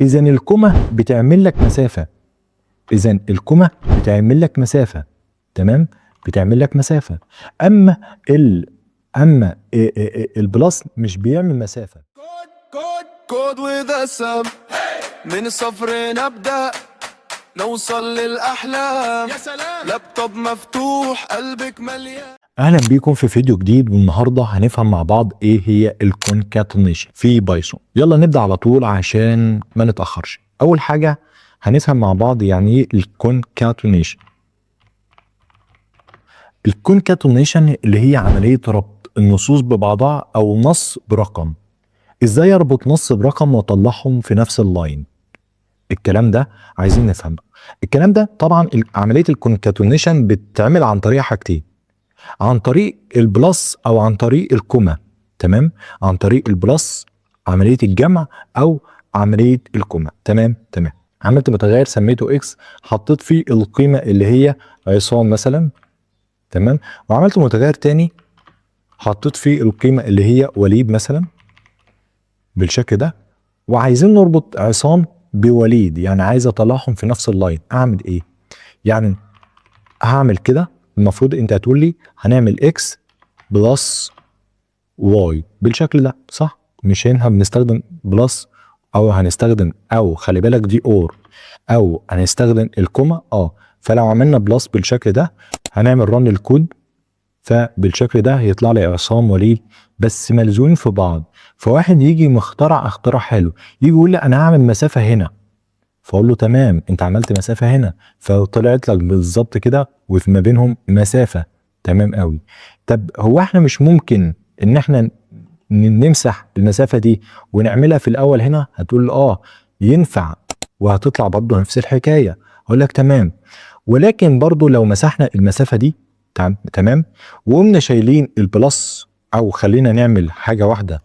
اذا الكومه بتعمل لك مسافه، اذا الكومه بتعمل لك مسافه، تمام، بتعمل لك مسافه. اما البلس مش بيعمل مسافه. كود وذا سم من الصفر نبدأ نوصل للأحلام، يا سلام لابتوب مفتوح قلبك مليان. اهلا بيكم في فيديو جديد، والنهارده هنفهم مع بعض ايه هي الكونكاتينيشن في بايثون. يلا نبدا على طول عشان ما نتاخرش. اول حاجه هنفهم مع بعض يعني ايه الكونكاتينيشن. الكونكاتينيشن اللي هي عمليه ربط النصوص ببعضها او نص برقم. ازاي اربط نص برقم واطلعهم في نفس اللاين؟ الكلام ده عايزين نفهمه. الكلام ده طبعا عمليه الكونكاتينيشن بتتعمل عن طريق حاجتين، عن طريق البلس او عن طريق الكوما. تمام، عن طريق البلس عمليه الجمع او عمليه الكوما. تمام. عملت متغير سميته اكس، حطيت فيه القيمه اللي هي عصام مثلا، تمام، وعملت متغير تاني حطيت فيه القيمه اللي هي وليد مثلا بالشكل ده، وعايزين نربط عصام بوليد، يعني عايز اطلعهم في نفس اللاين. اعمل ايه؟ يعني هعمل كده. المفروض انت هتقول لي هنعمل اكس بلس واي بالشكل ده، صح؟ مش هنا بنستخدم بلس او هنستخدم او خلي بالك دي اور او هنستخدم الكوما. فلو عملنا بلس بالشكل ده هنعمل رن الكود، فبالشكل ده هيطلع لي عصام وليد بس ملزوقين في بعض. فواحد يجي مخترع اختراع حلو، يجي يقول لي انا هعمل مسافه هنا، فاقول له تمام انت عملت مسافه هنا، فطلعت لك بالظبط كده وفي ما بينهم مسافه. تمام قوي. طب هو احنا مش ممكن ان احنا نمسح المسافه دي ونعملها في الاول هنا؟ هتقول لي ينفع، وهتطلع برضه نفس الحكايه. اقول لك تمام، ولكن برضه لو مسحنا المسافه دي تمام وقمنا شايلين البلس، او خلينا نعمل حاجه واحده،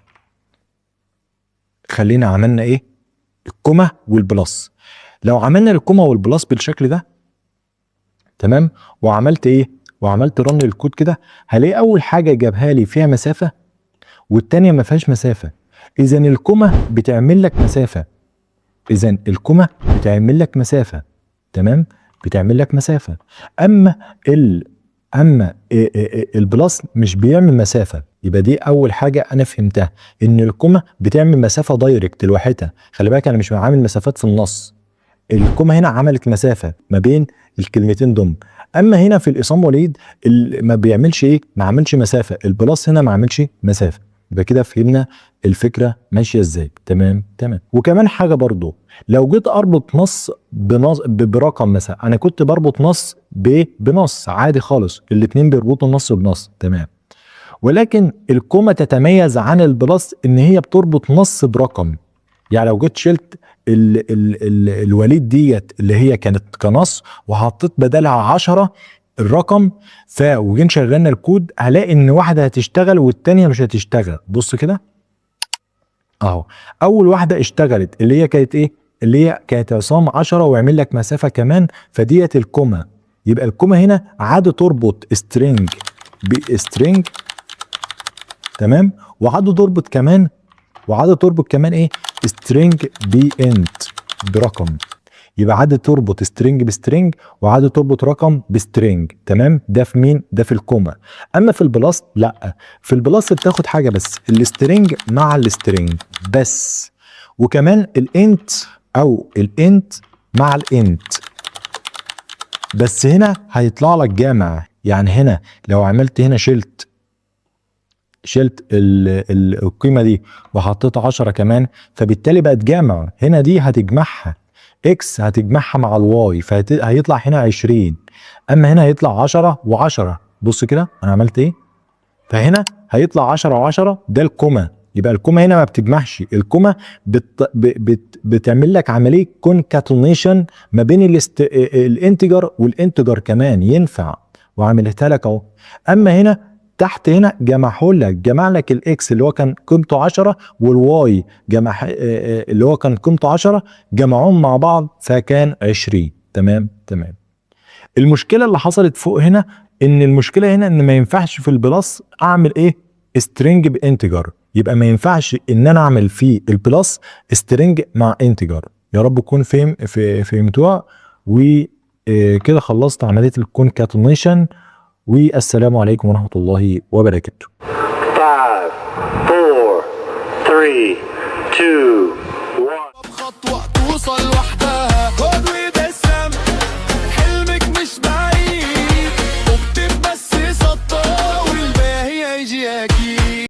خلينا عملنا ايه؟ الكوما والبلس. لو عملنا الكوما والبلس بالشكل ده، تمام، وعملت ايه؟ وعملت رن الكود كده، هلاقي اول حاجه جابها لي فيها مسافه والتانيه ما فيهاش مسافه. اذا الكوما بتعمل لك مسافه، اذا الكوما بتعمل لك مسافه، تمام، بتعمل لك مسافه. اما البلس مش بيعمل مسافه. يبقى دي اول حاجه انا فهمتها، ان الكوما بتعمل مسافه دايركت لوحدها. خلي بالك انا مش بعمل مسافات في النص، الكوما هنا عملت مسافه ما بين الكلمتين دول. اما هنا في الإصام وليد ما بيعملش ايه؟ ما عملش مسافه. البلس هنا ما عملش مسافه. يبقى كده فهمنا الفكره ماشيه ازاي. تمام. وكمان حاجه برضو، لو جيت اربط نص برقم مثلا، انا كنت بربط نص بنص عادي خالص، الاتنين بيربطوا النص بنص، تمام، ولكن الكوما تتميز عن البلس ان هي بتربط نص برقم. يعني لو جيت شلت ال الوليد ديت اللي هي كانت كنص وحطيت بدلها 10 الرقم، وجينا شغلنا الكود، هلاقي ان واحده هتشتغل والتانيه مش هتشتغل. بص كده اهو، اول واحده اشتغلت اللي هي كانت ايه؟ اللي هي كانت عصام 10 ويعمل لك مسافه كمان، فديت الكوما. يبقى الكوما هنا عاد تربط سترينج بسترينج، تمام، وعاد تربط كمان ايه؟ سترينج بانت برقم. يبقى عاد تربط سترينج بسترينج وعاد تربط رقم بسترينج، تمام. ده في مين؟ ده في الكوما. اما في البلس لا، في البلس بتاخد حاجه بس، السترينج مع السترينج بس، وكمان الانت او الانت مع الانت بس. هنا هيطلع لك جامع، يعني هنا لو عملت هنا شلت القيمه دي وحطيت 10 كمان، فبالتالي بقت جامع. هنا دي هتجمعها اكس، هتجمعها مع الواي، فهيطلع هنا 20. اما هنا هيطلع 10 و10. بص كده انا عملت ايه؟ فهنا هيطلع 10 و10، ده الكوما. يبقى الكوما هنا ما بتجمعش، الكوما بتعمل لك عمليه كونكاتينيشن ما بين الانتجر والانتجر كمان، ينفع، وعملتها لك اهو. اما هنا تحت هنا جمع لك الاكس اللي هو كان قيمته 10 والواي اللي هو كان قيمته 10، جمعهم مع بعض فكان 20. تمام. المشكله اللي حصلت فوق هنا، ان المشكله هنا ان ما ينفعش في البلس اعمل ايه؟ سترينج بانتجر. يبقى ما ينفعش ان انا اعمل في البلس سترينج مع انتجر. يا رب تكون فهمتوها. وكده خلصت عمليه الكونكاتنيشن، والسلام عليكم ورحمه الله وبركاته. 5 4 3 2 1 بخطوة توصل وحدك.